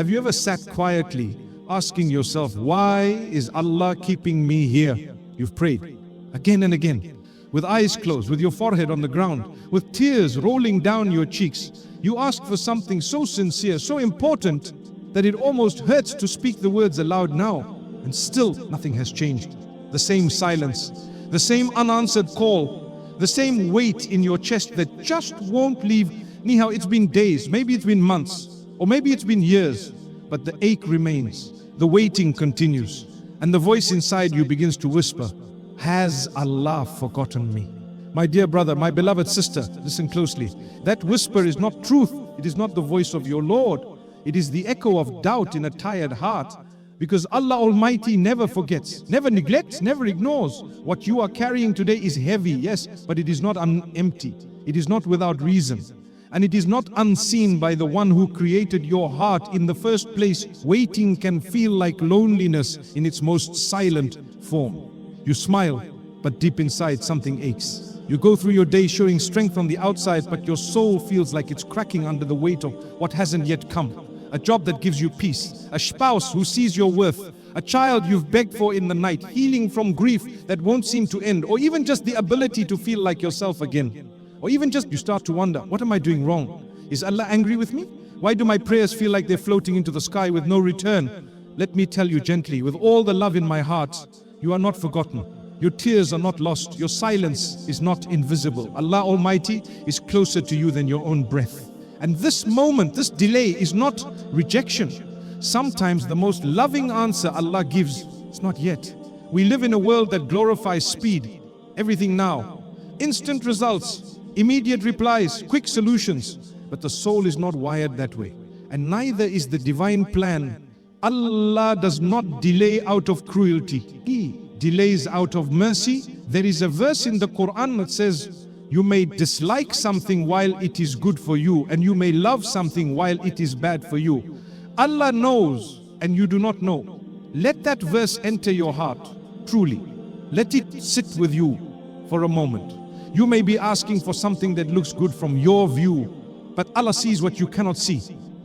Have you ever sat quietly asking yourself, why is Allah keeping me here? You've prayed again and again, with eyes closed, with your forehead on the ground, with tears rolling down your cheeks. You ask for something so sincere, so important, that it almost hurts to speak the words aloud now. And still nothing has changed. The same silence, the same unanswered call, the same weight in your chest that just won't leave. Nihao, it's been days, maybe it's been months, or maybe it's been years, but the ache remains, the waiting continues, and the voice inside you begins to whisper, has Allah forgotten me? My dear brother, my beloved sister, listen closely. That whisper is not truth. It is not the voice of your Lord. It is the echo of doubt in a tired heart. Because Allah Almighty never forgets, never neglects, never ignores. What you are carrying today is heavy, yes, but it is not empty. It is not without reason. And it is not unseen by the one who created your heart in the first place. Waiting can feel like loneliness in its most silent form. You smile, but deep inside something aches. You go through your day showing strength on the outside, but your soul feels like it's cracking under the weight of what hasn't yet come. A job that gives you peace, a spouse who sees your worth, a child you've begged for in the night, healing from grief that won't seem to end, or even just the ability to feel like yourself again. Or even just you start to wonder, what am I doing wrong? Is Allah angry with me? Why do my prayers feel like they're floating into the sky with no return? Let me tell you gently, with all the love in my heart, you are not forgotten. Your tears are not lost. Your silence is not invisible. Allah Almighty is closer to you than your own breath. And this moment, this delay is not rejection. Sometimes the most loving answer Allah gives is not yet. We live in a world that glorifies speed. Everything now. Instant results, immediate replies, quick solutions. But the soul is not wired that way. And neither is the divine plan. Allah does not delay out of cruelty. He delays out of mercy. There is a verse in the Quran that says, you may dislike something while it is good for you, and you may love something while it is bad for you. Allah knows and you do not know. Let that verse enter your heart, truly. Let it sit with you for a moment. You may be asking for something that looks good from your view, but Allah sees what you cannot see.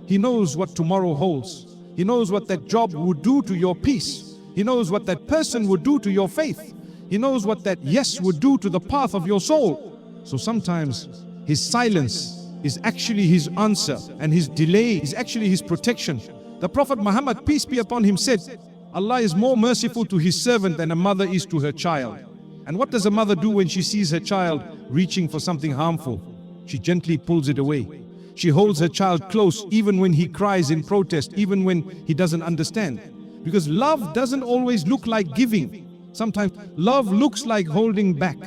He knows what tomorrow holds. He knows what that job would do to your peace. He knows what that person would do to your faith. He knows what that yes would do to the path of your soul. So sometimes His silence is actually His answer, and His delay is actually His protection. The Prophet Muhammad, peace be upon him, said, Allah is more merciful to His servant than a mother is to her child. And what does a mother do when she sees her child reaching for something harmful? She gently pulls it away. She holds her child close even when he cries in protest, even when he doesn't understand. Because love doesn't always look like giving. Sometimes love looks like holding back.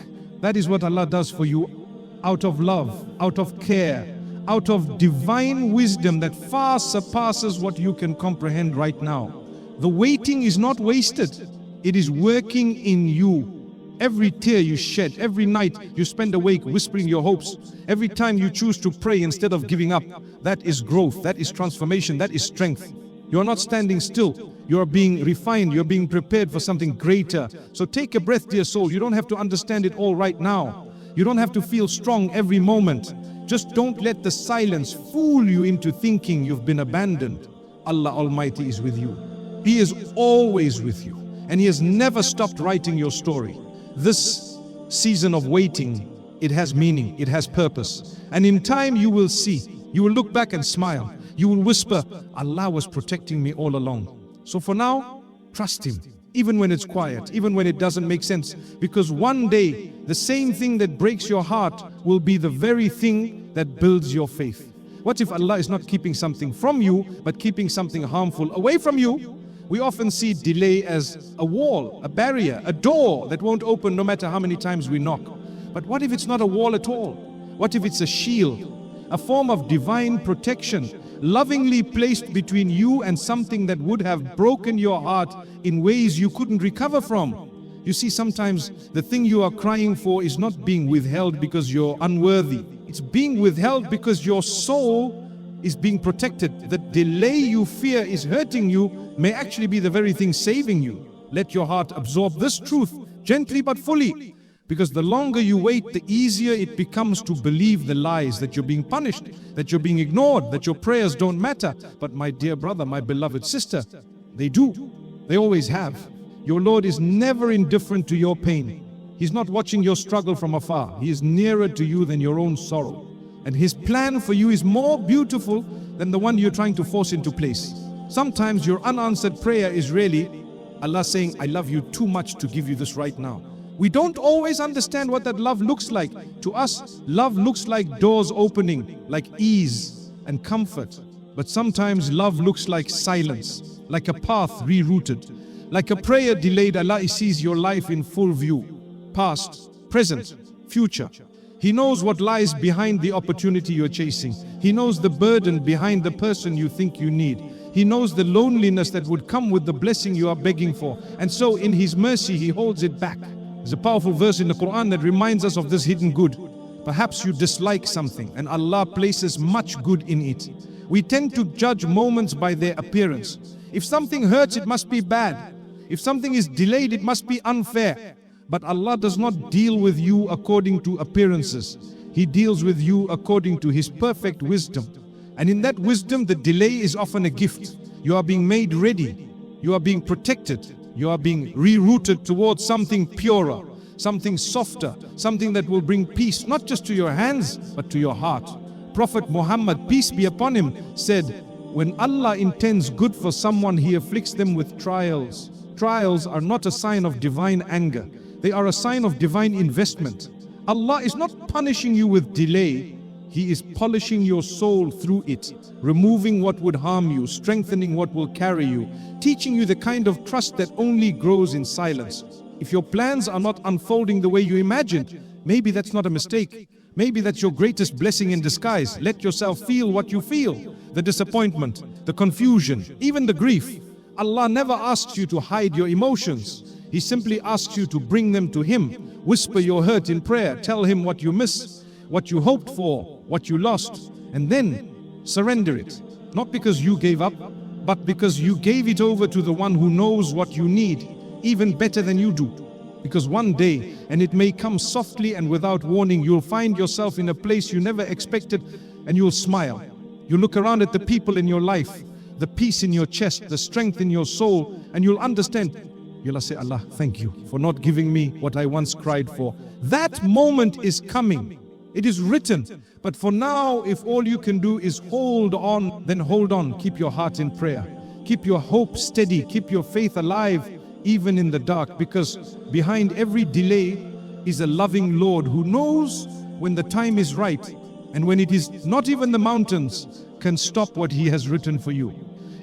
That is what Allah does for you, out of love, out of care, out of divine wisdom that far surpasses what you can comprehend right now. The waiting is not wasted. It is working in you. Every tear you shed, every night you spend awake whispering your hopes, every time you choose to pray instead of giving up, that is growth, that is transformation, that is strength. You are not standing still. You are being refined. You are being prepared for something greater. So take a breath, dear soul. You don't have to understand it all right now. You don't have to feel strong every moment. Just don't let the silence fool you into thinking you've been abandoned. Allah Almighty is with you. He is always with you. And He has never stopped writing your story. This season of waiting, it has meaning, it has purpose. And in time you will see, you will look back and smile. You will whisper, Allah was protecting me all along. So for now, trust Him, even when it's quiet, even when it doesn't make sense. Because one day, the same thing that breaks your heart will be the very thing that builds your faith. What if Allah is not keeping something from you, but keeping something harmful away from you? We often see delay as a wall, a barrier, a door that won't open no matter how many times we knock. But what if it's not a wall at all? What if it's a shield, a form of divine protection, lovingly placed between you and something that would have broken your heart in ways you couldn't recover from? You see, sometimes the thing you are crying for is not being withheld because you're unworthy. It's being withheld because your soul is being protected. The delay you fear is hurting you may actually be the very thing saving you. Let your heart absorb this truth gently but fully. Because the longer you wait, the easier it becomes to believe the lies that you're being punished, that you're being ignored, that your prayers don't matter. But my dear brother, my beloved sister, they do. They always have. Your Lord is never indifferent to your pain. He's not watching your struggle from afar. He is nearer to you than your own sorrow. And His plan for you is more beautiful than the one you're trying to force into place. Sometimes your unanswered prayer is really Allah saying, I love you too much to give you this right now. We don't always understand what that love looks like. To us, love looks like doors opening, like ease and comfort. But sometimes love looks like silence, like a path rerouted, like a prayer delayed. Allah sees your life in full view, past, present, future. He knows what lies behind the opportunity you're chasing. He knows the burden behind the person you think you need. He knows the loneliness that would come with the blessing you are begging for. And so in His mercy, He holds it back. There's a powerful verse in the Quran that reminds us of this hidden good. Perhaps you dislike something and Allah places much good in it. We tend to judge moments by their appearance. If something hurts, it must be bad. If something is delayed, it must be unfair. But Allah does not deal with you according to appearances. He deals with you according to His perfect wisdom. And in that wisdom, the delay is often a gift. You are being made ready. You are being protected. You are being rerouted towards something purer, something softer, something that will bring peace, not just to your hands, but to your heart. Prophet Muhammad, peace be upon him, said, when Allah intends good for someone, He afflicts them with trials. Trials are not a sign of divine anger. They are a sign of divine investment. Allah is not punishing you with delay. He is polishing your soul through it, removing what would harm you, strengthening what will carry you, teaching you the kind of trust that only grows in silence. If your plans are not unfolding the way you imagined, maybe that's not a mistake. Maybe that's your greatest blessing in disguise. Let yourself feel what you feel, the disappointment, the confusion, even the grief. Allah never asks you to hide your emotions. He simply asks you to bring them to Him. Whisper your hurt in prayer. Tell Him what you miss, what you hoped for, what you lost, and then surrender it. Not because you gave up, but because you gave it over to the one who knows what you need, even better than you do. Because one day, and it may come softly and without warning, you'll find yourself in a place you never expected, and you'll smile. You'll look around at the people in your life, the peace in your chest, the strength in your soul, and you'll understand. You'll say, Allah, thank you for not giving me what I once cried for. That moment is coming. It is written. But for now, if all you can do is hold on, then hold on. Keep your heart in prayer. Keep your hope steady. Keep your faith alive, even in the dark. Because behind every delay is a loving Lord who knows when the time is right. And when it is not even the mountains can stop what He has written for you.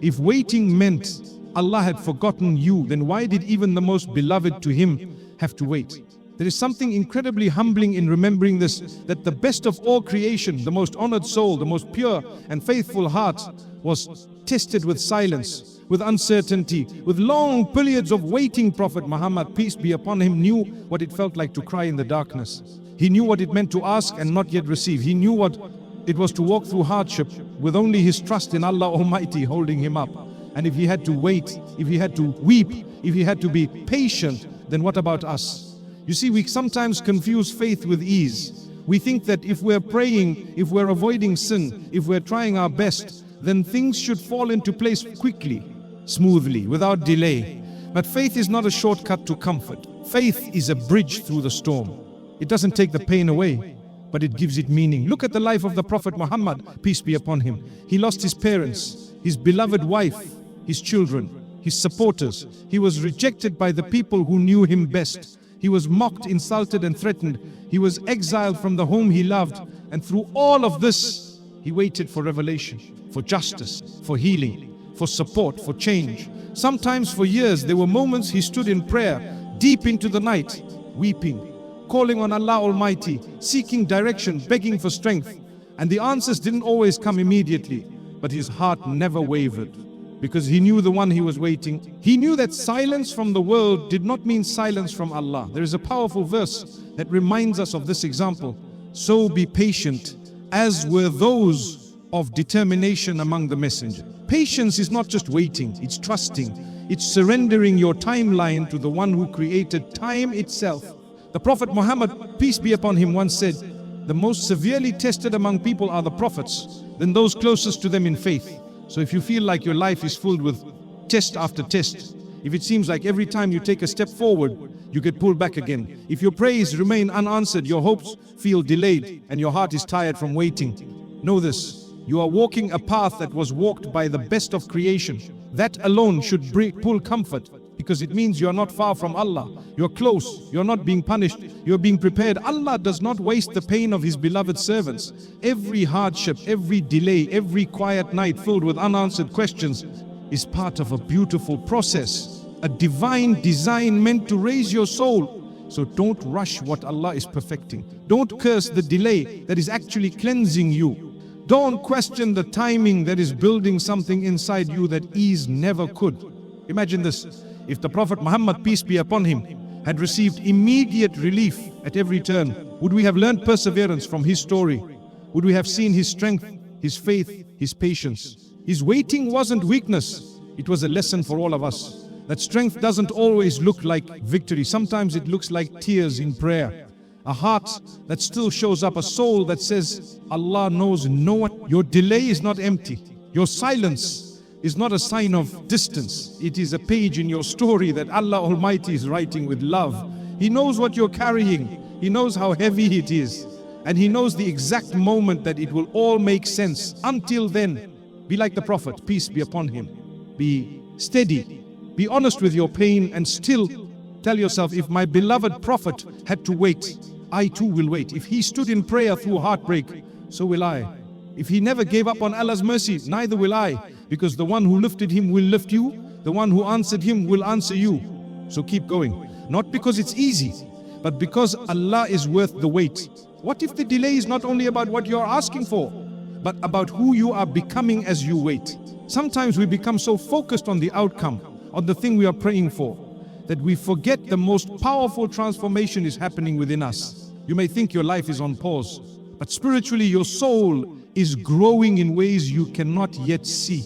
If waiting meant Allah had forgotten you, then why did even the most beloved to Him have to wait? There is something incredibly humbling in remembering this, that the best of all creation, the most honored soul, the most pure and faithful heart, was tested with silence, with uncertainty, with long periods of waiting. Prophet Muhammad, peace be upon him, knew what it felt like to cry in the darkness. He knew what it meant to ask and not yet receive. He knew what it was to walk through hardship with only his trust in Allah Almighty holding him up. And if he had to wait, if he had to weep, if he had to be patient, then what about us? You see, we sometimes confuse faith with ease. We think that if we're praying, if we're avoiding sin, if we're trying our best, then things should fall into place quickly, smoothly, without delay. But faith is not a shortcut to comfort. Faith is a bridge through the storm. It doesn't take the pain away, but it gives it meaning. Look at the life of the Prophet Muhammad, peace be upon him. He lost his parents, his beloved wife, his children, his supporters. He was rejected by the people who knew him best. He was mocked, insulted, and threatened. He was exiled from the home he loved. And through all of this, he waited for revelation, for justice, for healing, for support, for change. Sometimes for years, there were moments he stood in prayer, deep into the night, weeping, calling on Allah Almighty, seeking direction, begging for strength. And the answers didn't always come immediately, but his heart never wavered. Because he knew the one he was waiting. He knew that silence from the world did not mean silence from Allah. There is a powerful verse that reminds us of this example. So be patient, as were those of determination among the messengers. Patience is not just waiting, it's trusting. It's surrendering your timeline to the one who created time itself. The Prophet Muhammad, peace be upon him, once said, the most severely tested among people are the prophets, then those closest to them in faith. So if you feel like your life is filled with test after test, if it seems like every time you take a step forward, you get pulled back again, if your prayers remain unanswered, your hopes feel delayed, and your heart is tired from waiting, know this: you are walking a path that was walked by the best of creation. That alone should pull comfort, because it means you are not far from Allah. You're close, you're not being punished, you're being prepared. Allah does not waste the pain of His beloved servants. Every hardship, every delay, every quiet night filled with unanswered questions is part of a beautiful process, a divine design meant to raise your soul. So don't rush what Allah is perfecting. Don't curse the delay that is actually cleansing you. Don't question the timing that is building something inside you that ease never could. Imagine this: if the Prophet Muhammad, peace be upon him, had received immediate relief at every turn, would we have learned perseverance from his story? Would we have seen his strength, his faith, his patience? His waiting wasn't weakness, it was a lesson for all of us. That strength doesn't always look like victory. Sometimes it looks like tears in prayer. A heart that still shows up, a soul that says, Allah knows no one. Your delay is not empty. Your silence is not a sign of distance. It is a page in your story that Allah Almighty is writing with love. He knows what you're carrying. He knows how heavy it is. And He knows the exact moment that it will all make sense. Until then, be like the Prophet, peace be upon him. Be steady. Be honest with your pain, and still tell yourself, if my beloved Prophet had to wait, I too will wait. If he stood in prayer through heartbreak, so will I. If he never gave up on Allah's mercy, neither will I. Because the one who lifted him will lift you. The one who answered him will answer you. So keep going. Not because it's easy, but because Allah is worth the wait. What if the delay is not only about what you are asking for, but about who you are becoming as you wait? Sometimes we become so focused on the outcome, on the thing we are praying for, that we forget the most powerful transformation is happening within us. You may think your life is on pause, but spiritually your soul is growing in ways you cannot yet see.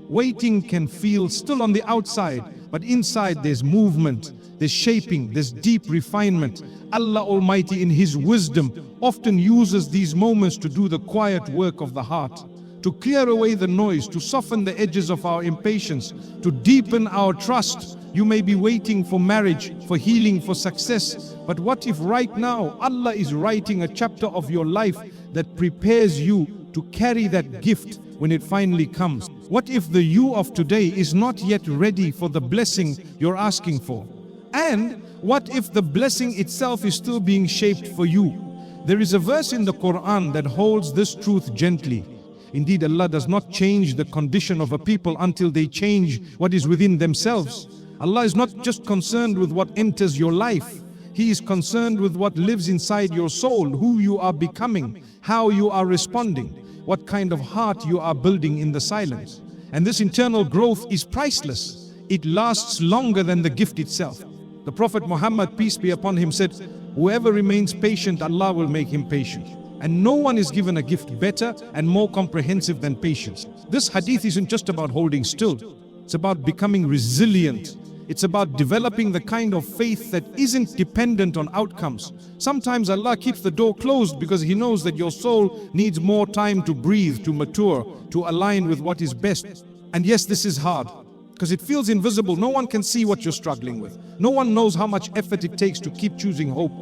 Waiting can feel still on the outside, but inside there's movement, there's shaping, there's deep refinement. Allah Almighty in His wisdom often uses these moments to do the quiet work of the heart, to clear away the noise, to soften the edges of our impatience, to deepen our trust. You may be waiting for marriage, for healing, for success. But what if right now Allah is writing a chapter of your life that prepares you to carry that gift when it finally comes? What if the you of today is not yet ready for the blessing you're asking for? And what if the blessing itself is still being shaped for you? There is a verse in the Quran that holds this truth gently. Indeed, Allah does not change the condition of a people until they change what is within themselves. Allah is not just concerned with what enters your life. He is concerned with what lives inside your soul, who you are becoming, how you are responding, what kind of heart you are building in the silence. And this internal growth is priceless. It lasts longer than the gift itself. The Prophet Muhammad, peace be upon him, said, whoever remains patient, Allah will make him patient. And no one is given a gift better and more comprehensive than patience. This hadith isn't just about holding still. It's about becoming resilient. It's about developing the kind of faith that isn't dependent on outcomes. Sometimes Allah keeps the door closed because He knows that your soul needs more time to breathe, to mature, to align with what is best. And yes, this is hard because it feels invisible. No one can see what you're struggling with. No one knows how much effort it takes to keep choosing hope.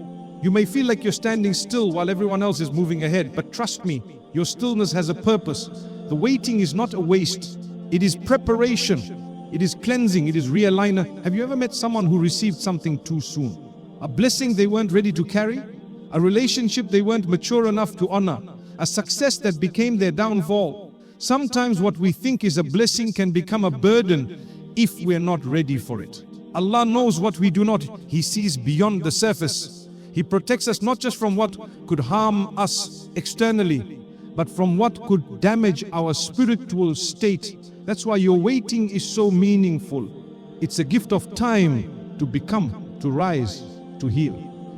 You may feel like you're standing still while everyone else is moving ahead, but trust me, your stillness has a purpose. The waiting is not a waste. It is preparation. It is cleansing. It is realigner. Have you ever met someone who received something too soon? A blessing they weren't ready to carry? A relationship they weren't mature enough to honor? A success that became their downfall? Sometimes what we think is a blessing can become a burden if we're not ready for it. Allah knows what we do not. He sees beyond the surface. He protects us not just from what could harm us externally, but from what could damage our spiritual state. That's why your waiting is so meaningful. It's a gift of time to become, to rise, to heal.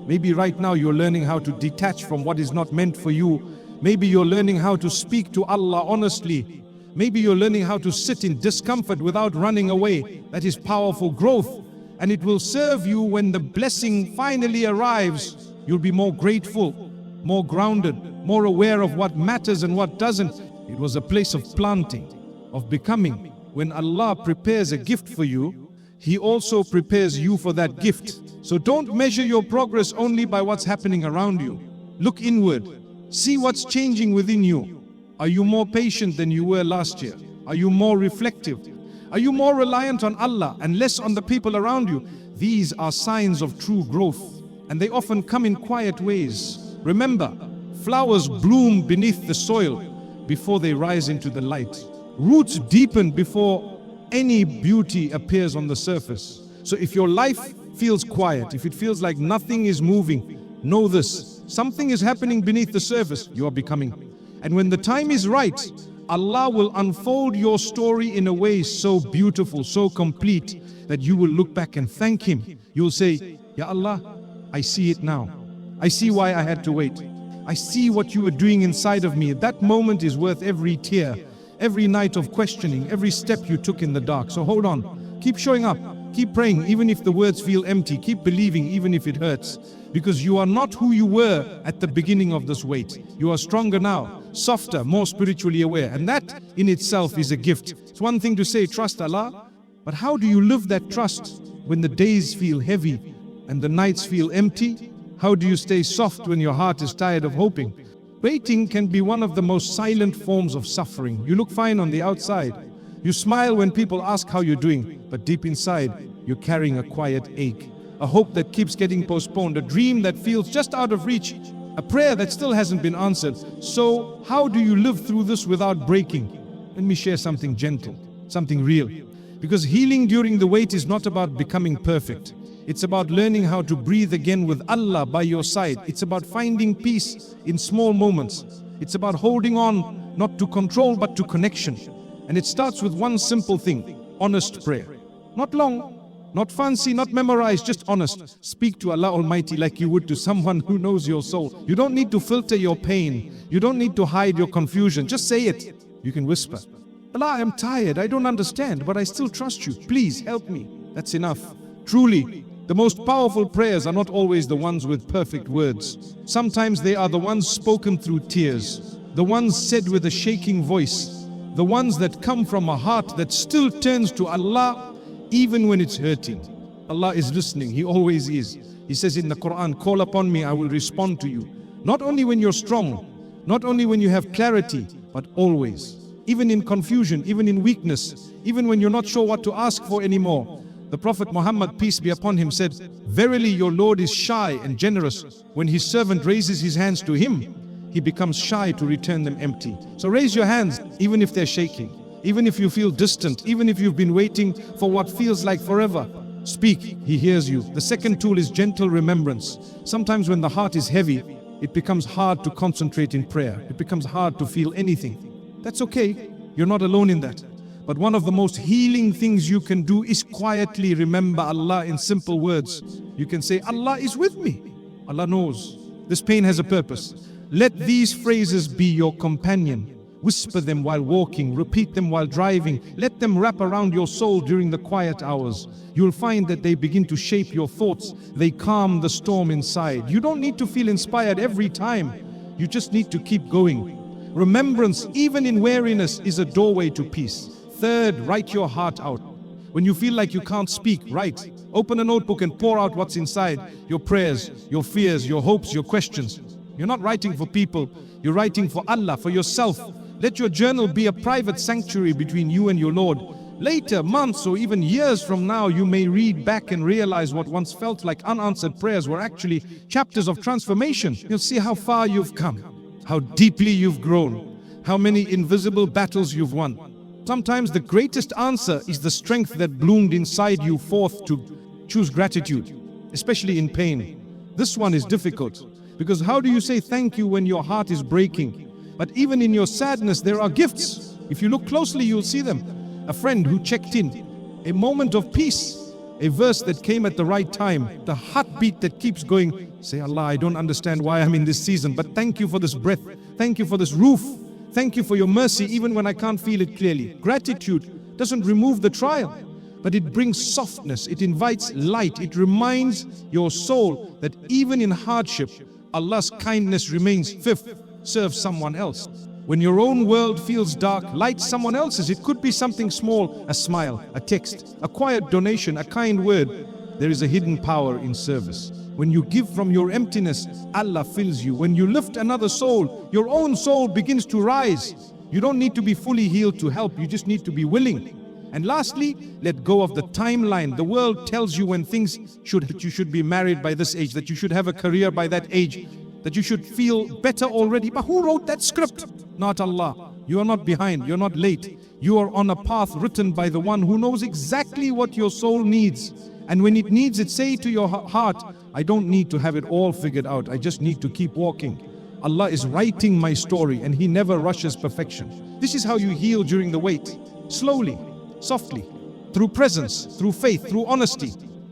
Maybe right now you're learning how to detach from what is not meant for you. Maybe you're learning how to speak to Allah honestly. Maybe you're learning how to sit in discomfort without running away. That is powerful growth. and it will serve you when the blessing finally arrives. You'll be more grateful, more grounded, more aware of what matters and what doesn't. It was a place of planting, of becoming. When Allah prepares a gift for you, He also prepares you for that gift. So don't measure your progress only by what's happening around you. Look inward. See what's changing within you. Are you more patient than you were last year? Are you more reflective? Are you more reliant on Allah and less on the people around you? These are signs of true growth, and they often come in quiet ways. Remember, flowers bloom beneath the soil before they rise into the light. Roots deepen before any beauty appears on the surface. So if your life feels quiet, if it feels like nothing is moving, know this: something is happening beneath the surface. You are becoming. And when the time is right, Allah will unfold your story in a way so beautiful, so complete, that you will look back and thank Him. You will say, Ya Allah, I see it now. I see why I had to wait. I see what you were doing inside of me. That moment is worth every tear, every night of questioning, every step you took in the dark. So hold on, keep showing up, keep praying even if the words feel empty, keep believing even if it hurts. Because you are not who you were at the beginning of this wait. You are stronger now, softer, more spiritually aware. And that in itself is a gift. It's one thing to say, trust Allah, but how do you live that trust when the days feel heavy and the nights feel empty? How do you stay soft when your heart is tired of hoping? Waiting can be one of the most silent forms of suffering. You look fine on the outside. You smile when people ask how you're doing, but deep inside, you're carrying a quiet ache. A hope that keeps getting postponed, a dream that feels just out of reach, a prayer that still hasn't been answered. So how do you live through this without breaking? Let me share something gentle, something real. Because healing during the wait is not about becoming perfect. It's about learning how to breathe again with Allah by your side. It's about finding peace in small moments. It's about holding on, not to control, but to connection. And it starts with one simple thing: honest prayer. Not long, not fancy, not memorized, just honest. Speak to Allah Almighty like you would to someone who knows your soul. You don't need to filter your pain. You don't need to hide your confusion. Just say it. You can whisper, Allah, I'm tired. I don't understand, but I still trust you. Please help me. That's enough. Truly, the most powerful prayers are not always the ones with perfect words. Sometimes they are the ones spoken through tears, the ones said with a shaking voice, the ones that come from a heart that still turns to Allah even when it's hurting. Allah is listening. He always is. He says in the Quran, call upon me, I will respond to you. Not only when you're strong, not only when you have clarity, but always. Even in confusion, even in weakness, even when you're not sure what to ask for anymore. The Prophet Muhammad, peace be upon him, said, verily your Lord is shy and generous. When his servant raises his hands to him, he becomes shy to return them empty. So raise your hands, even if they're shaking, even if you feel distant, even if you've been waiting for what feels like forever. Speak, He hears you. The second tool is gentle remembrance. Sometimes when the heart is heavy, it becomes hard to concentrate in prayer. It becomes hard to feel anything. That's okay. You're not alone in that. But one of the most healing things you can do is quietly remember Allah in simple words. You can say, Allah is with me. Allah knows. This pain has a purpose. Let these phrases be your companion. Whisper them while walking, repeat them while driving. Let them wrap around your soul during the quiet hours. You'll find that they begin to shape your thoughts. They calm the storm inside. You don't need to feel inspired every time. You just need to keep going. Remembrance, even in weariness, is a doorway to peace. Third, write your heart out. When you feel like you can't speak, write. Open a notebook and pour out what's inside. Your prayers, your fears, your hopes, your questions. You're not writing for people. You're writing for Allah, for yourself. Let your journal be a private sanctuary between you and your Lord. Later, months or even years from now, you may read back and realize what once felt like unanswered prayers were actually chapters of transformation. You'll see how far you've come, how deeply you've grown, how many invisible battles you've won. Sometimes the greatest answer is the strength that bloomed inside you forth to choose gratitude, especially in pain. This one is difficult, because how do you say thank you when your heart is breaking? But even in your sadness, there are gifts. If you look closely, you'll see them. A friend who checked in, a moment of peace, a verse that came at the right time, the heartbeat that keeps going. Say, Allah, I don't understand why I'm in this season, but thank you for this breath. Thank you for this roof. Thank you for your mercy, even when I can't feel it clearly. Gratitude doesn't remove the trial, but it brings softness, it invites light, it reminds your soul that even in hardship, Allah's kindness remains. Fifth, serve someone else. When your own world feels dark, light someone else's. It could be something small, a smile, a text, a quiet donation, a kind word. There is a hidden power in service. When you give from your emptiness, Allah fills you. When you lift another soul, your own soul begins to rise. You don't need to be fully healed to help, you just need to be willing. And lastly, let go of the timeline. The world tells you when things that you should be married by this age, that you should have a career by that age, that you should feel better already. But who wrote that script? Not Allah. You are not behind, you're not late. You are on a path written by the one who knows exactly what your soul needs. And when it needs it, say to your heart, I don't need to have it all figured out, I just need to keep walking. Allah is writing my story and He never rushes perfection. This is how you heal during the wait. Slowly, softly, through presence, through faith, through honesty.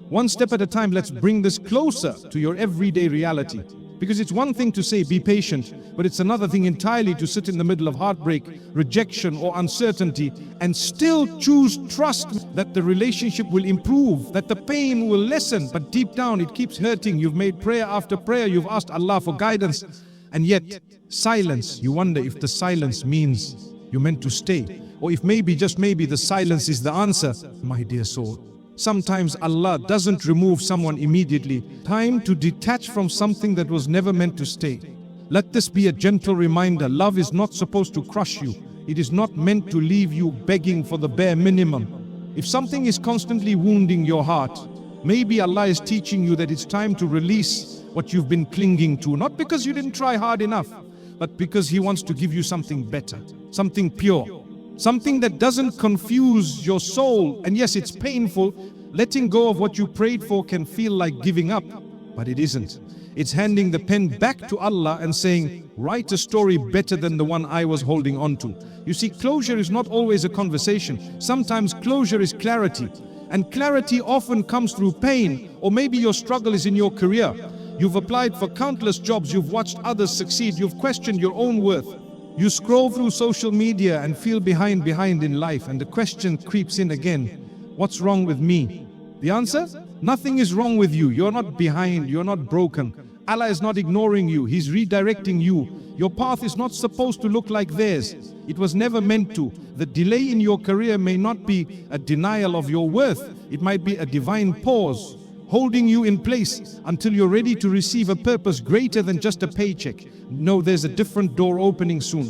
One step at a time, let's bring this closer to your everyday reality. Because it's one thing to say, be patient, but it's another thing entirely to sit in the middle of heartbreak, rejection, or uncertainty and still choose trust that the relationship will improve, that the pain will lessen, but deep down it keeps hurting. You've made prayer after prayer, you've asked Allah for guidance, and yet silence, you wonder if the silence means you're meant to stay, or if maybe, just maybe, the silence is the answer. My dear soul, sometimes Allah doesn't remove someone immediately. Time to detach from something that was never meant to stay. Let this be a gentle reminder. Love is not supposed to crush you. It is not meant to leave you begging for the bare minimum. If something is constantly wounding your heart, maybe Allah is teaching you that it's time to release what you've been clinging to. Not because you didn't try hard enough, but because He wants to give you something better, something pure. Something that doesn't confuse your soul. And yes, it's painful. Letting go of what you prayed for can feel like giving up, but it isn't. It's handing the pen back to Allah and saying, write a story better than the one I was holding on to. You see, closure is not always a conversation. Sometimes closure is clarity. And clarity often comes through pain. Or maybe your struggle is in your career. You've applied for countless jobs. You've watched others succeed. You've questioned your own worth. You scroll through social media and feel behind in life, and the question creeps in again. What's wrong with me? The answer? Nothing is wrong with you. You're not behind, you're not broken. Allah is not ignoring you, He's redirecting you. Your path is not supposed to look like theirs. It was never meant to. The delay in your career may not be a denial of your worth. It might be a divine pause, holding you in place until you're ready to receive a purpose greater than just a paycheck. No, there's a different door opening soon.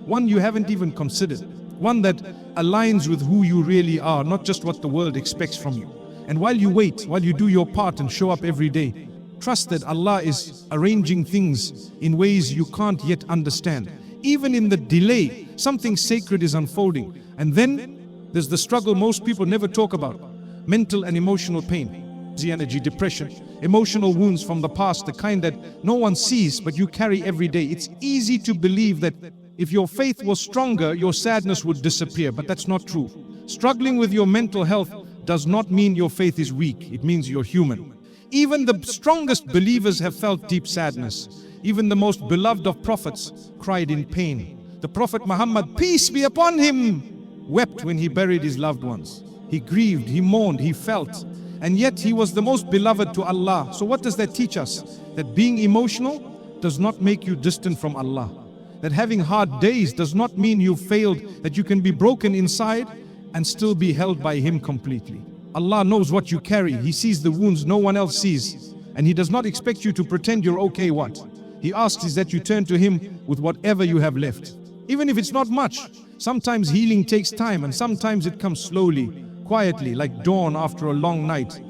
One you haven't even considered. One that aligns with who you really are, not just what the world expects from you. And while you wait, while you do your part and show up every day, trust that Allah is arranging things in ways you can't yet understand. Even in the delay, something sacred is unfolding. And then there's the struggle most people never talk about. Mental and emotional pain. Energy, depression, emotional wounds from the past, the kind that no one sees but you carry every day. It's easy to believe that if your faith was stronger, your sadness would disappear, but that's not true. Struggling with your mental health does not mean your faith is weak. It means you're human. Even the strongest believers have felt deep sadness. Even the most beloved of prophets cried in pain. The Prophet Muhammad, peace be upon him, wept when he buried his loved ones. He grieved, he mourned, he felt. And yet he was the most beloved to Allah. So what does that teach us? That being emotional does not make you distant from Allah. That having hard days does not mean you failed. That you can be broken inside and still be held by Him completely. Allah knows what you carry. He sees the wounds no one else sees. And He does not expect you to pretend you're okay. What He asks is that you turn to Him with whatever you have left. Even if it's not much. Sometimes healing takes time, and sometimes it comes slowly, quietly, like dawn after a long night,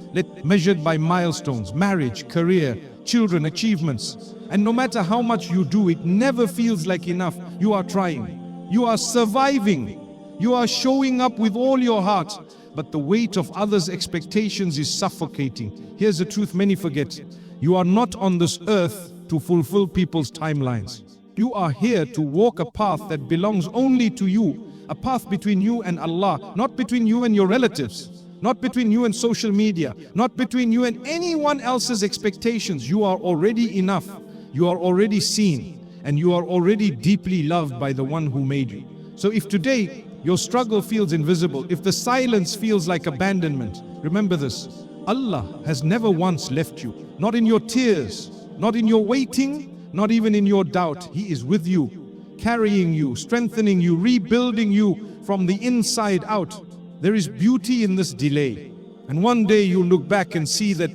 measured by milestones, marriage, career, children, achievements. And no matter how much you do, it never feels like enough. You are trying, you are surviving, you are showing up with all your heart, but the weight of others' expectations is suffocating. Here's the truth many forget. You are not on this earth to fulfill people's timelines. You are here to walk a path that belongs only to you. A path between you and Allah, not between you and your relatives, not between you and social media, not between you and anyone else's expectations. You are already enough, you are already seen, and you are already deeply loved by the one who made you. So if today your struggle feels invisible, if the silence feels like abandonment, remember this: Allah has never once left you. Not in your tears, not in your waiting, not even in your doubt. He is with you, carrying you, strengthening you, rebuilding you from the inside out. There is beauty in this delay. And one day you'll look back and see that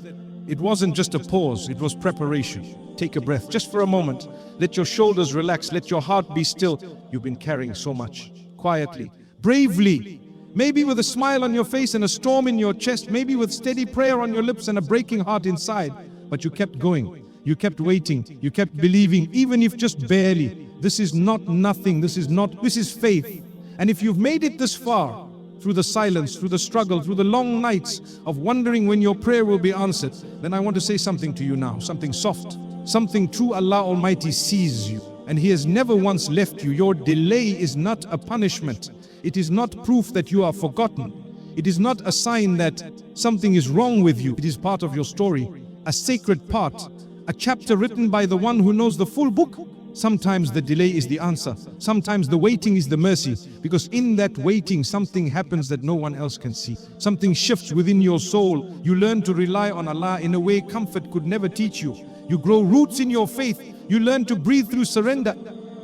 it wasn't just a pause, it was preparation. Take a breath just for a moment. Let your shoulders relax, let your heart be still. You've been carrying so much. Quietly, bravely, maybe with a smile on your face and a storm in your chest, maybe with steady prayer on your lips and a breaking heart inside. But you kept going, you kept waiting, you kept believing, even if just barely. This is not nothing, this is faith. And if you've made it this far, through the silence, through the struggle, through the long nights of wondering when your prayer will be answered, then I want to say something to you now, something soft, something true. Allah Almighty sees you and He has never once left you. Your delay is not a punishment. It is not proof that you are forgotten. It is not a sign that something is wrong with you. It is part of your story, a sacred part, a chapter written by the one who knows the full book. Sometimes the delay is the answer. Sometimes the waiting is the mercy, because in that waiting something happens that no one else can see. Something shifts within your soul. You learn to rely on Allah in a way comfort could never teach you. You grow roots in your faith. You learn to breathe through surrender.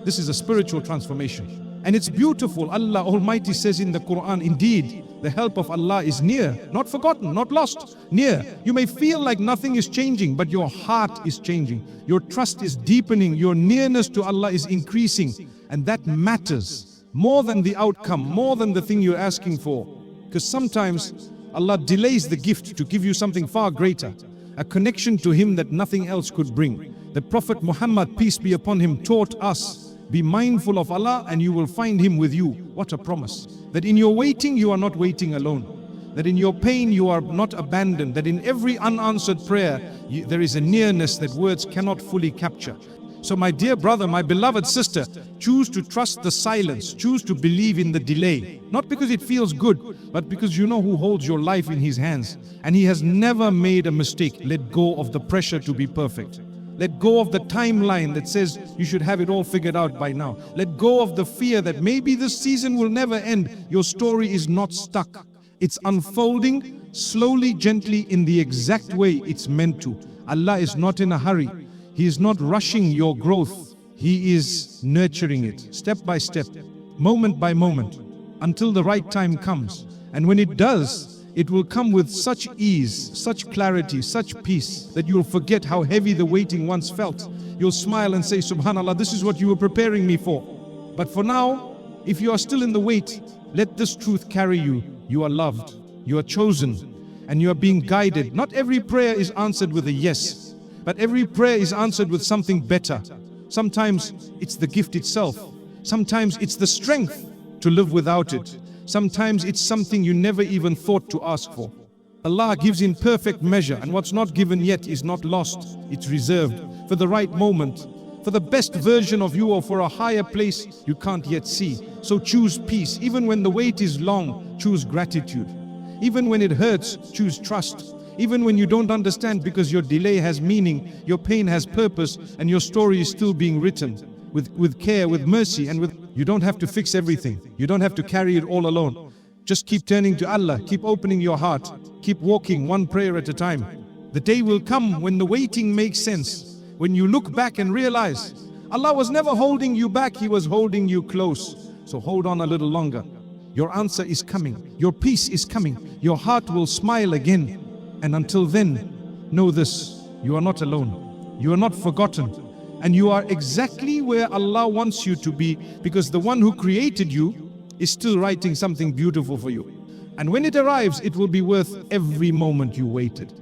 This is a spiritual transformation. And it's beautiful. Allah Almighty says in the Quran, indeed, the help of Allah is near, not forgotten, not lost, near. You may feel like nothing is changing, but your heart is changing. Your trust is deepening. Your nearness to Allah is increasing. And that matters more than the outcome, more than the thing you're asking for. Because sometimes Allah delays the gift to give you something far greater, a connection to Him that nothing else could bring. The Prophet Muhammad, peace be upon him, taught us, be mindful of Allah and you will find Him with you. What a promise. That in your waiting you are not waiting alone. That in your pain you are not abandoned. That in every unanswered prayer there is a nearness that words cannot fully capture. So my dear brother, my beloved sister, choose to trust the silence. Choose to believe in the delay. Not because it feels good, but because you know who holds your life in His hands. And He has never made a mistake. Let go of the pressure to be perfect. Let go of the timeline that says you should have it all figured out by now. Let go of the fear that maybe this season will never end. Your story is not stuck. It's unfolding slowly, gently, in the exact way it's meant to. Allah is not in a hurry. He is not rushing your growth. He is nurturing it, step by step, moment by moment, until the right time comes. And when it does, it will come with such ease, such clarity, such peace that you'll forget how heavy the waiting once felt. You'll smile and say, Subhanallah, this is what you were preparing me for. But for now, if you are still in the wait, let this truth carry you. You are loved, you are chosen, and you are being guided. Not every prayer is answered with a yes, but every prayer is answered with something better. Sometimes it's the gift itself. Sometimes it's the strength to live without it. Sometimes it's something you never even thought to ask for. Allah gives in perfect measure, and what's not given yet is not lost. It's reserved for the right moment, for the best version of you, or for a higher place you can't yet see. So choose peace. Even when the wait is long, choose gratitude. Even when it hurts, choose trust. Even when you don't understand, because your delay has meaning, your pain has purpose, and your story is still being written with care, with mercy, and you don't have to fix everything. You don't have to carry it all alone. Just keep turning to Allah, keep opening your heart, keep walking one prayer at a time. The day will come when the waiting makes sense, when you look back and realize Allah was never holding you back, He was holding you close. So hold on a little longer. Your answer is coming, your peace is coming, your heart will smile again. And until then, know this, you are not alone, you are not forgotten. And you are exactly where Allah wants you to be, because the one who created you is still writing something beautiful for you. And when it arrives, it will be worth every moment you waited.